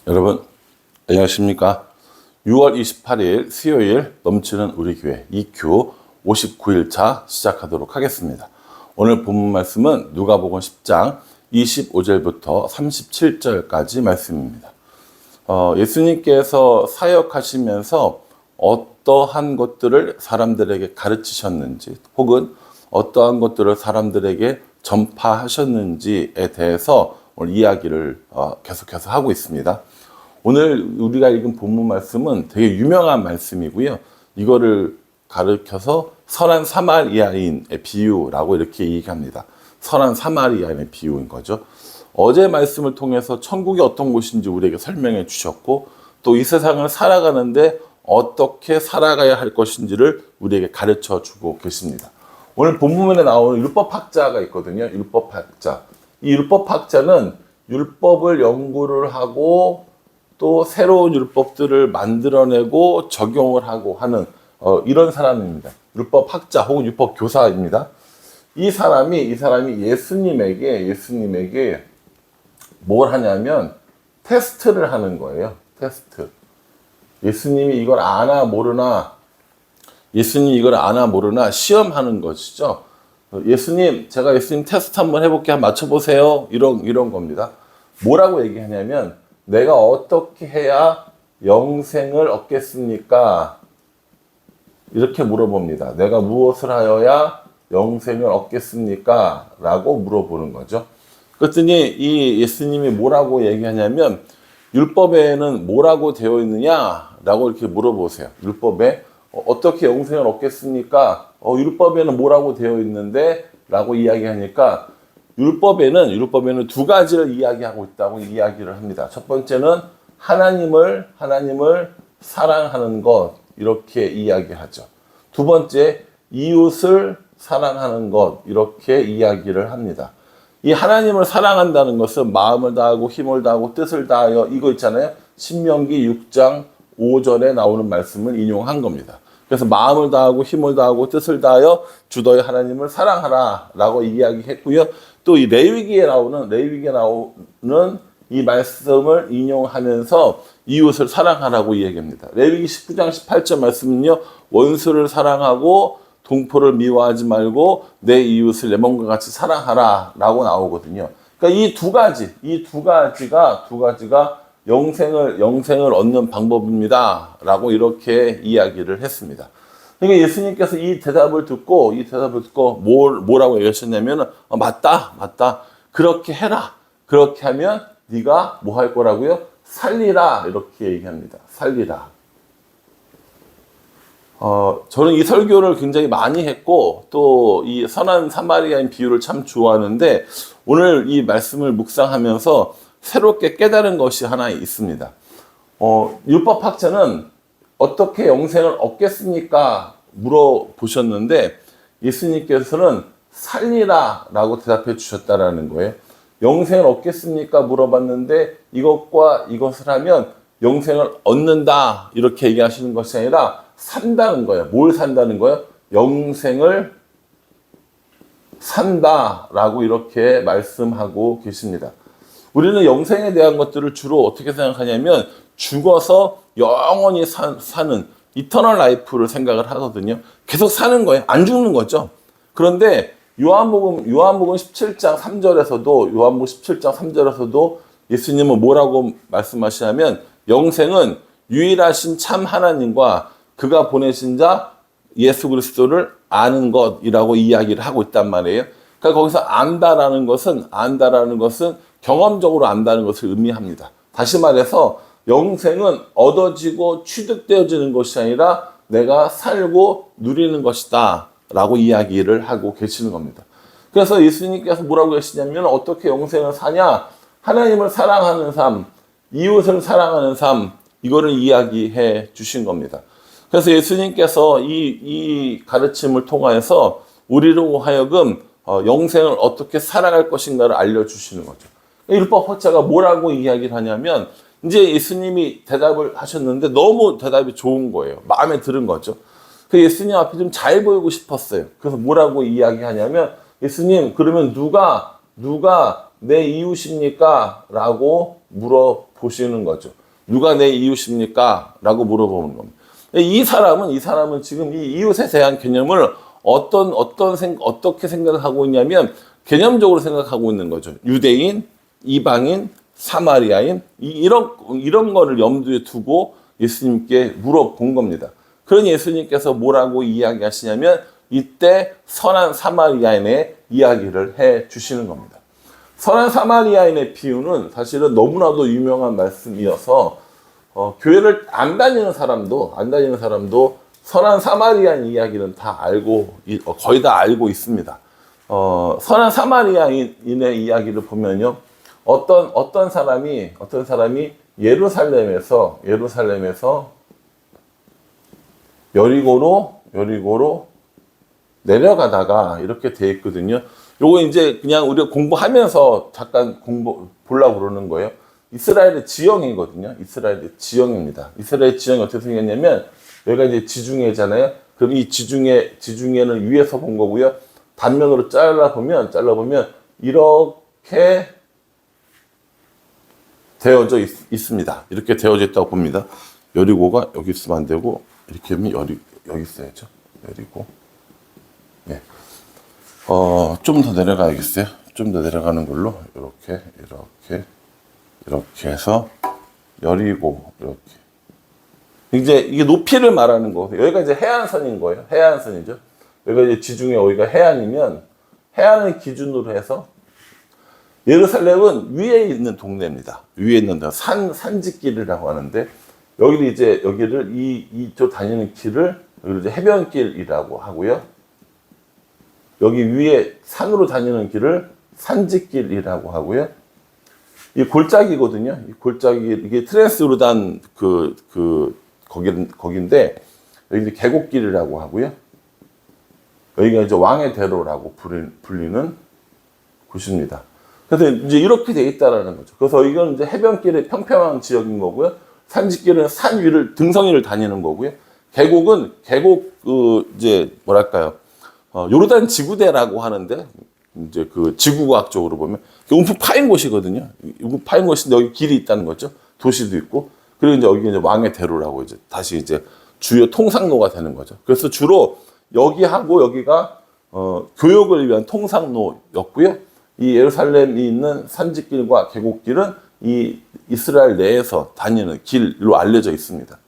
여러분 안녕하십니까. 6월 28일 수요일 넘치는 우리 교회 EQ 59일차 시작하도록 하겠습니다. 오늘 본문 말씀은 누가복음 10장 25절부터 37절까지 말씀입니다. 예수님께서 사역하시면서 어떠한 것들을 사람들에게 가르치셨는지 혹은 어떠한 것들을 사람들에게 전파하셨는지에 대해서 오늘 이야기를 계속해서 하고 있습니다. 오늘 우리가 읽은 본문 말씀은 되게 유명한 말씀이고요. 이거를 가르쳐서 선한 사마리아인의 비유라고 이렇게 얘기합니다. 선한 사마리아인의 비유인 거죠. 어제 말씀을 통해서 천국이 어떤 곳인지 우리에게 설명해 주셨고, 또 이 세상을 살아가는데 어떻게 살아가야 할 것인지를 우리에게 가르쳐 주고 계십니다. 오늘 본문에 나오는 율법학자가 있거든요. 율법학자. 이 율법학자는 율법을 연구를 하고 또 새로운 율법들을 만들어내고 적용을 하고 하는 이런 사람입니다. 율법학자 혹은 율법교사입니다. 이 사람이 예수님에게 뭘 하냐면 테스트를 하는 거예요. 테스트. 예수님이 이걸 아나 모르나 시험하는 것이죠. 제가 예수님 테스트 한번 해볼게, 한번 맞춰보세요. 이런 겁니다. 뭐라고 얘기하냐면, 내가 어떻게 해야 영생을 얻겠습니까? 이렇게 물어봅니다. 내가 무엇을 하여야 영생을 얻겠습니까? 라고 물어보는 거죠. 그랬더니 이 예수님이 뭐라고 얘기하냐면, 율법에는 뭐라고 되어 있느냐라고 이렇게 물어보세요. 율법에 어떻게 영생을 얻겠습니까? 율법에는 뭐라고 되어 있는데? 라고 이야기하니까 율법에는 두 가지를 이야기하고 있다고 이야기를 합니다. 첫 번째는 하나님을 사랑하는 것, 이렇게 이야기하죠. 두 번째, 이웃을 사랑하는 것, 이렇게 이야기를 합니다. 이 하나님을 사랑한다는 것은 마음을 다하고 힘을 다하고 뜻을 다하여, 이거 있잖아요. 신명기 6장 5절에 나오는 말씀을 인용한 겁니다. 그래서 마음을 다하고 힘을 다하고 뜻을 다하여 주 너의 하나님을 사랑하라 라고 이야기했고요. 또 이 레위기에 나오는 이 말씀을 인용하면서 이웃을 사랑하라고 이야기합니다. 레위기 19장 18절 말씀은요, 원수를 사랑하고 동포를 미워하지 말고 내 이웃을 내 몸과 같이 사랑하라 라고 나오거든요. 그러니까 이 두 가지가 영생을 얻는 방법입니다 라고 이렇게 이야기를 했습니다. 그러니까 예수님께서 이 대답을 듣고 뭐라고 얘기하셨냐면, 맞다. 그렇게 해라. 그렇게 하면 네가 뭐 할 거라고요? 살리라. 이렇게 얘기합니다. 살리라. 저는 이 설교를 굉장히 많이 했고, 또 이 선한 사마리아인 비유를 참 좋아하는데, 오늘 이 말씀을 묵상하면서 새롭게 깨달은 것이 하나 있습니다. 율법학자는 어떻게 영생을 얻겠습니까? 물어보셨는데, 예수님께서는 살리라 라고 대답해 주셨다라는 거예요. 영생을 얻겠습니까? 물어봤는데, 이것과 이것을 하면 영생을 얻는다, 이렇게 얘기하시는 것이 아니라 산다는 거예요. 뭘 산다는 거예요? 영생을 산다라고 이렇게 말씀하고 계십니다. 우리는 영생에 대한 것들을 주로 어떻게 생각하냐면, 죽어서 영원히 사는 이터널 라이프를 생각을 하거든요. 계속 사는 거예요. 안 죽는 거죠. 그런데 요한복음 17장 3절에서도 예수님은 뭐라고 말씀하시냐면, 영생은 유일하신 참 하나님과 그가 보내신 자 예수 그리스도를 아는 것이라고 이야기를 하고 있단 말이에요. 그러니까 거기서 안다라는 것은 경험적으로 안다는 것을 의미합니다. 다시 말해서 영생은 얻어지고 취득되어지는 것이 아니라 내가 살고 누리는 것이다 라고 이야기를 하고 계시는 겁니다. 그래서 예수님께서 뭐라고 하시냐면, 어떻게 영생을 사냐? 하나님을 사랑하는 삶, 이웃을 사랑하는 삶, 이거를 이야기해 주신 겁니다. 그래서 예수님께서 이 가르침을 통해서 우리로 하여금 영생을 어떻게 살아갈 것인가를 알려주시는 거죠. 율법학자가 뭐라고 이야기를 하냐면, 이제 예수님이 대답을 하셨는데 너무 대답이 좋은 거예요. 마음에 드는 거죠. 그 예수님 앞에 좀 잘 보이고 싶었어요. 그래서 뭐라고 이야기하냐면, 예수님, 그러면 누가 내 이웃입니까? 라고 물어 물어보시는 거죠. 누가 내 이웃입니까? 라고 물어보는 겁니다. 이 사람은 지금 이 이웃에 대한 개념을 어떻게 생각을 하고 있냐면 개념적으로 생각하고 있는 거죠. 유대인, 이방인, 사마리아인, 이런 거를 염두에 두고 예수님께 물어본 겁니다. 그러니 예수님께서 뭐라고 이야기하시냐면 이때 선한 사마리아인의 이야기를 해 주시는 겁니다. 선한 사마리아인의 비유는 사실은 너무나도 유명한 말씀이어서 교회를 안 다니는 사람도 선한 사마리아인 이야기는 다 거의 다 알고 있습니다. 선한 사마리아인의 이야기를 보면요, 어떤 사람이 예루살렘에서 여리고로 내려가다가 이렇게 돼 있거든요. 요거 이제 그냥 우리가 공부하면서 잠깐 보려고 그러는 거예요. 이스라엘의 지형이거든요. 이스라엘의 지형입니다. 이스라엘 지형이 어떻게 생겼냐면 여기가 이제 지중해잖아요. 그럼 이 지중해는 위에서 본 거고요. 단면으로 잘라보면 이렇게 되어져 있습니다. 이렇게 되어져 있다고 봅니다. 여리고가 여기 있으면 안 되고 이렇게 하면 여기 있어야죠. 여리고. 네. 좀 더 내려가야겠어요. 좀 더 내려가는 걸로 이렇게 해서 여리고 이렇게. 이제 이게 높이를 말하는 거. 여기가 이제 해안선인 거예요. 해안선이죠. 여기가 이제 지중해 여기가 해안이면 해안을 기준으로 해서 예루살렘은 위에 있는 동네입니다. 위에 있는 산지길이라고 하는데 여기를 이쪽 다니는 길을 여기를 이제 해변길이라고 하고요. 여기 위에 산으로 다니는 길을 산지길이라고 하고요. 이 골짜기거든요. 이 골짜기 이게 트랜스요르단 거기인데 여기 이제 계곡길이라고 하고요. 여기가 이제 왕의 대로라고 불리는 곳입니다. 그래서 이제 이렇게 돼 있다라는 거죠. 그래서 이건 이제 해변길의 평평한 지역인 거고요. 산지길은 산 위를 등성이를 다니는 거고요. 계곡은 이제 뭐랄까요? 요르단 지구대라고 하는데 이제 그 지구과학적으로 보면 움푹 파인 곳이거든요. 움푹 파인 곳인데 여기 길이 있다는 거죠. 도시도 있고. 그리고 이제 여기 이제 왕의 대로라고 이제 다시 이제 주요 통상로가 되는 거죠. 그래서 주로 여기하고 여기가 교역을 위한 통상로였고요. 이 예루살렘이 있는 산지길과 계곡길은 이 이스라엘 내에서 다니는 길로 알려져 있습니다.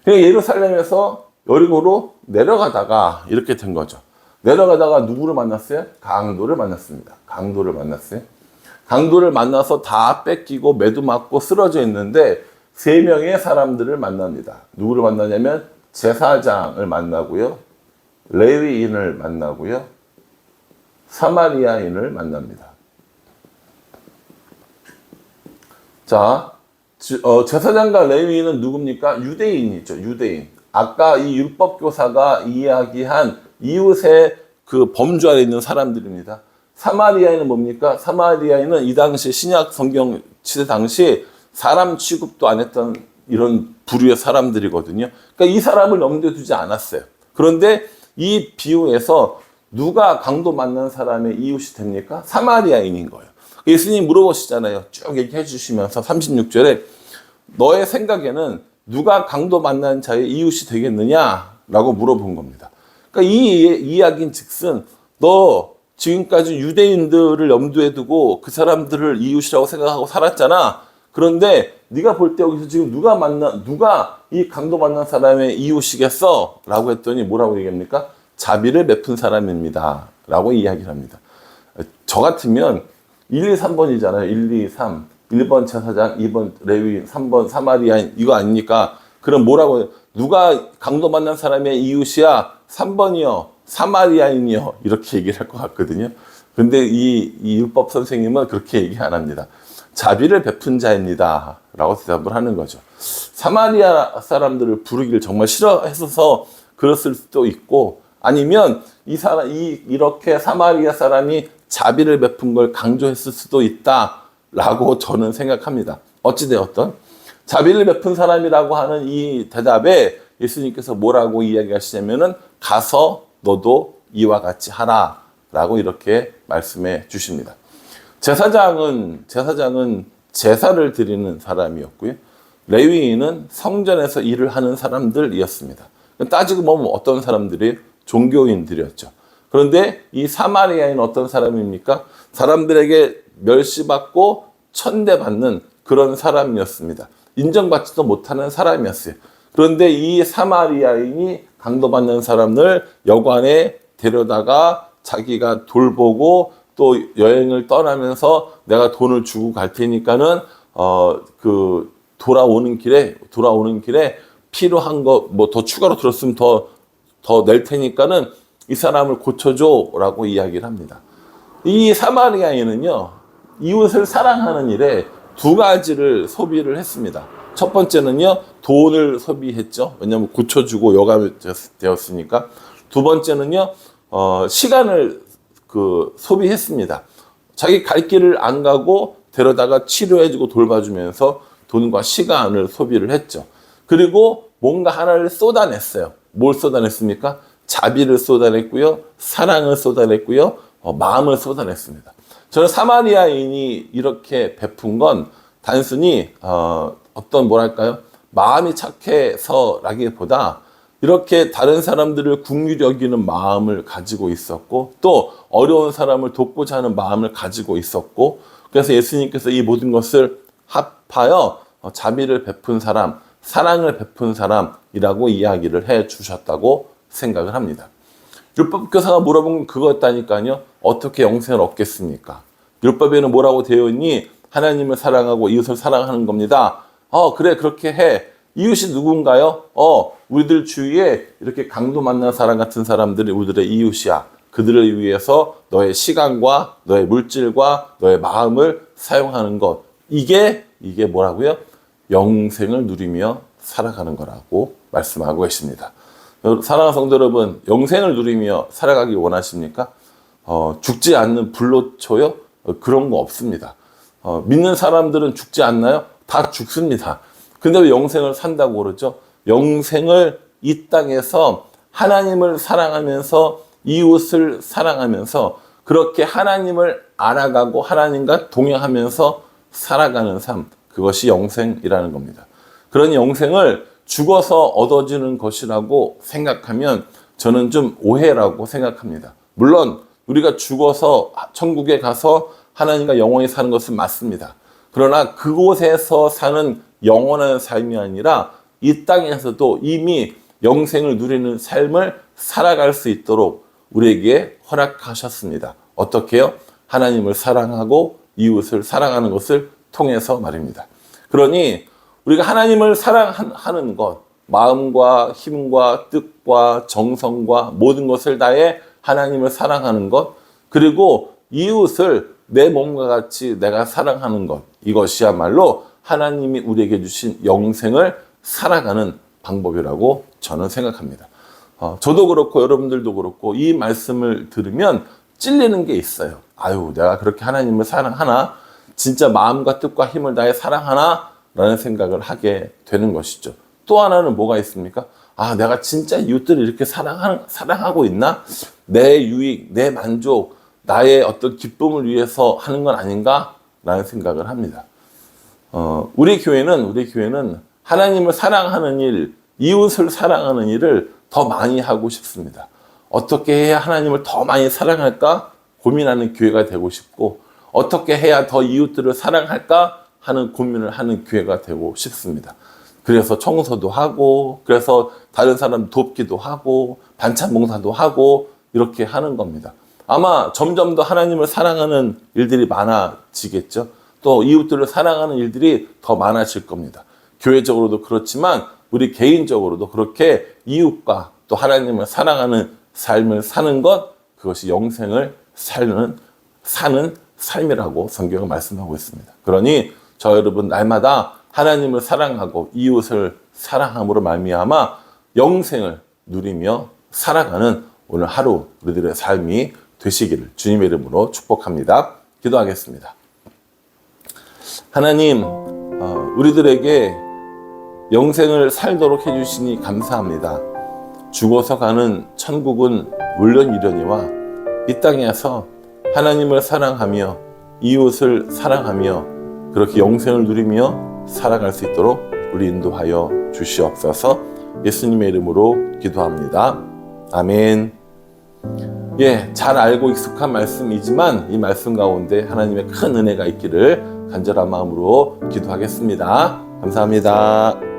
그러니까 예루살렘에서 여리고로 내려가다가 이렇게 된 거죠. 내려가다가 누구를 만났어요? 강도를 만났습니다. 강도를 만나서 다 뺏기고 매도 맞고 쓰러져 있는데 3명의 사람들을 만납니다. 누구를 만나냐면 제사장을 만나고요. 레위인을 만나고요. 사마리아인을 만납니다. 자, 제사장과 레위인은 누굽니까? 유대인이죠. 유대인. 아까 이 율법교사가 이야기한 이웃의 그 범주 아래 있는 사람들입니다. 사마리아인은 뭡니까? 사마리아인은 이 당시 신약 성경 시대 당시 사람 취급도 안 했던 이런 부류의 사람들이거든요. 그러니까 이 사람을 염두에 두지 않았어요. 그런데 이 비유에서 누가 강도 만난 사람의 이웃이 됩니까? 사마리아인인 거예요. 예수님 물어보시잖아요. 쭉 얘기해 주시면서 36절에 너의 생각에는 누가 강도 만난 자의 이웃이 되겠느냐라고 물어본 겁니다. 그러니까 이 이야기인 즉슨 너 지금까지 유대인들을 염두에 두고 그 사람들을 이웃이라고 생각하고 살았잖아. 그런데 네가 볼 때 여기서 지금 누가 이 강도 만난 사람의 이웃이겠어? 라고 했더니 뭐라고 얘기합니까? 자비를 베푼 사람입니다. 라고 이야기를 합니다. 저 같으면 1, 2, 3번이잖아요. 1, 2, 3. 1번 제사장, 2번 레위인, 3번 사마리아인 이거 아닙니까? 그럼 뭐라고 해요? 누가 강도 만난 사람의 이웃이야? 3번이요. 사마리아인이요. 이렇게 얘기를 할 것 같거든요. 근데 이 율법 선생님은 그렇게 얘기 안 합니다. 자비를 베푼 자입니다. 라고 대답을 하는 거죠. 사마리아 사람들을 부르기를 정말 싫어해서 그랬을 수도 있고, 아니면 이렇게 사마리아 사람이 자비를 베푼 걸 강조했을 수도 있다라고 저는 생각합니다. 어찌되었던 자비를 베푼 사람이라고 하는 이 대답에 예수님께서 뭐라고 이야기하시냐면은 가서 너도 이와 같이 하라라고 이렇게 말씀해 주십니다. 제사장은 제사를 드리는 사람이었고요. 레위인은 성전에서 일을 하는 사람들이었습니다. 따지고 보면 어떤 사람들이 종교인들이었죠. 그런데 이 사마리아인은 어떤 사람입니까? 사람들에게 멸시받고 천대받는 그런 사람이었습니다. 인정받지도 못하는 사람이었어요. 그런데 이 사마리아인이 강도받는 사람을 여관에 데려다가 자기가 돌보고 또 여행을 떠나면서 내가 돈을 주고 갈 테니까는 돌아오는 길에 필요한 거 뭐 더 추가로 들었으면 더 낼 테니까는 이 사람을 고쳐줘라고 이야기를 합니다. 이 사마리아인은요, 이웃을 사랑하는 일에 두 가지를 소비를 했습니다. 첫 번째는요, 돈을 소비했죠. 왜냐하면 고쳐주고 여감이 되었으니까. 두 번째는요, 시간을 소비했습니다. 자기 갈 길을 안 가고 데려다가 치료해주고 돌봐주면서 돈과 시간을 소비를 했죠. 그리고 뭔가 하나를 쏟아냈어요. 뭘 쏟아냈습니까? 자비를 쏟아냈고요, 사랑을 쏟아냈고요, 마음을 쏟아냈습니다. 저는 사마리아인이 이렇게 베푼 건 단순히 어떤 뭐랄까요? 마음이 착해서라기보다 이렇게 다른 사람들을 긍휼히 여기는 마음을 가지고 있었고 또 어려운 사람을 돕고자 하는 마음을 가지고 있었고 그래서 예수님께서 이 모든 것을 합하여 자비를 베푼 사람, 사랑을 베푼 사람이라고 이야기를 해 주셨다고 생각을 합니다. 율법교사가 물어본 건 그거였다니까요. 어떻게 영생을 얻겠습니까? 율법에는 뭐라고 되어 있니? 하나님을 사랑하고 이웃을 사랑하는 겁니다. 그래, 그렇게 해. 이웃이 누군가요? 우리들 주위에 이렇게 강도 만난 사람 같은 사람들이 우리들의 이웃이야. 그들을 위해서 너의 시간과 너의 물질과 너의 마음을 사용하는 것. 이게 뭐라고요? 영생을 누리며 살아가는 거라고 말씀하고 계십니다. 사랑하는 성도 여러분, 영생을 누리며 살아가기 원하십니까? 죽지 않는 불로초요? 그런 거 없습니다. 믿는 사람들은 죽지 않나요? 다 죽습니다. 근데 왜 영생을 산다고 그러죠? 영생을 이 땅에서 하나님을 사랑하면서 이웃을 사랑하면서 그렇게 하나님을 알아가고 하나님과 동행하면서 살아가는 삶, 그것이 영생이라는 겁니다. 그런 영생을 죽어서 얻어지는 것이라고 생각하면 저는 좀 오해라고 생각합니다. 물론 우리가 죽어서 천국에 가서 하나님과 영원히 사는 것은 맞습니다. 그러나 그곳에서 사는 영원한 삶이 아니라 이 땅에서도 이미 영생을 누리는 삶을 살아갈 수 있도록 우리에게 허락하셨습니다. 어떻게요? 하나님을 사랑하고 이웃을 사랑하는 것을 통해서 말입니다. 그러니 우리가 하나님을 사랑하는 것, 마음과 힘과 뜻과 정성과 모든 것을 다해 하나님을 사랑하는 것, 그리고 이웃을 내 몸과 같이 내가 사랑하는 것, 이것이야말로 하나님이 우리에게 주신 영생을 살아가는 방법이라고 저는 생각합니다. 저도 그렇고 여러분들도 그렇고 이 말씀을 들으면 찔리는 게 있어요. 내가 그렇게 하나님을 사랑하나? 진짜 마음과 뜻과 힘을 다해 사랑하나? 라는 생각을 하게 되는 것이죠. 또 하나는 뭐가 있습니까? 내가 진짜 이웃들을 이렇게 사랑하고 있나? 내 유익, 내 만족, 나의 어떤 기쁨을 위해서 하는 건 아닌가? 라는 생각을 합니다. 우리 교회는 하나님을 사랑하는 일, 이웃을 사랑하는 일을 더 많이 하고 싶습니다. 어떻게 해야 하나님을 더 많이 사랑할까? 고민하는 교회가 되고 싶고, 어떻게 해야 더 이웃들을 사랑할까? 하는 고민을 하는 교회가 되고 싶습니다. 그래서 청소도 하고, 그래서 다른 사람 돕기도 하고, 반찬 봉사도 하고, 이렇게 하는 겁니다. 아마 점점 더 하나님을 사랑하는 일들이 많아지겠죠. 또 이웃들을 사랑하는 일들이 더 많아질 겁니다. 교회적으로도 그렇지만 우리 개인적으로도 그렇게 이웃과 또 하나님을 사랑하는 삶을 사는 것, 그것이 영생을 사는 삶이라고 성경은 말씀하고 있습니다. 그러니 저 여러분 날마다 하나님을 사랑하고 이웃을 사랑함으로 말미암아 영생을 누리며 살아가는 오늘 하루 우리들의 삶이 되시기를 주님의 이름으로 축복합니다. 기도하겠습니다. 하나님, 우리들에게 영생을 살도록 해주시니 감사합니다. 죽어서 가는 천국은 물론 이려니와 이 땅에서 하나님을 사랑하며 이웃을 사랑하며 그렇게 영생을 누리며 살아갈 수 있도록 우리 인도하여 주시옵소서. 예수님의 이름으로 기도합니다. 아멘. 예, 잘 알고 익숙한 말씀이지만 이 말씀 가운데 하나님의 큰 은혜가 있기를 간절한 마음으로 기도하겠습니다. 감사합니다.